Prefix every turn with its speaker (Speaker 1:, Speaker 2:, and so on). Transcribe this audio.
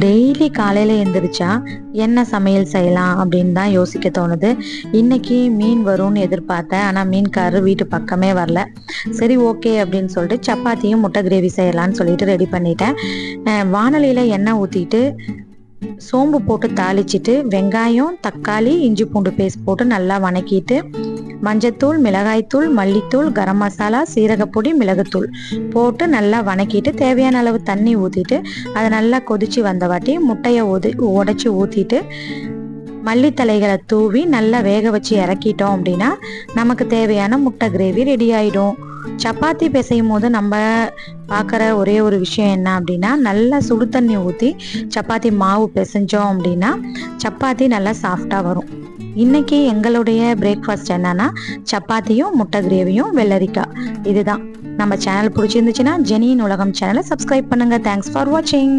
Speaker 1: Daily காலையில் எழுந்திரிச்சா என்ன சமையல் செய்யலாம் அப்படின்னு தான் யோசிக்க தோணுது. இன்னைக்கு மீன் வரும்னு எதிர்பார்த்தேன், ஆனால் மீன்காரர் வீட்டு பக்கமே வரல. சரி, ஓகே அப்படின்னு சொல்லிட்டு சப்பாத்தியும் முட்டை கிரேவி செய்யலான்னு சொல்லிட்டு ரெடி பண்ணிட்டேன். வானலியில் எண்ணெய் ஊற்றிட்டு சோம்பு போட்டு தாளிச்சிட்டு வெங்காயம், தக்காளி, இஞ்சி பூண்டு பேஸ்ட் போட்டு நல்லா வணக்கிட்டு மஞ்சத்தூள், மிளகாய்த்தூள், மல்லித்தூள், கரம் மசாலா, சீரகப்பொடி, மிளகுத்தூள் போட்டு நல்லா வணக்கிட்டு தேவையான அளவு தண்ணி ஊற்றிட்டு அதை நல்லா கொதிச்சு வந்த வாட்டி முட்டையை உடைச்சி ஊற்றிட்டு மல்லித்தலைகளை தூவி நல்லா வேக வச்சு இறக்கிட்டோம் அப்படின்னா நமக்கு தேவையான முட்டை கிரேவி ரெடி ஆகிடும். சப்பாத்தி பிசையும் போது நம்ம பார்க்குற ஒரே ஒரு விஷயம் என்ன அப்படின்னா, நல்லா சுடு தண்ணி ஊற்றி சப்பாத்தி மாவு பிசைஞ்சோம் அப்படின்னா சப்பாத்தி நல்லா சாஃப்டாக வரும். இன்னைக்கு எங்களுடைய பிரேக்ஃபாஸ்ட் என்னன்னா சப்பாத்தியும் முட்டை கிரேவியும் வெள்ளரிக்காய். இதுதான். நம்ம சேனல் பிடிச்சிருந்துச்சுன்னா ஜெனியின் உலகம் சேனலை சப்ஸ்கிரைப் பண்ணுங்க. தேங்க்ஸ் ஃபார் வாட்சிங்.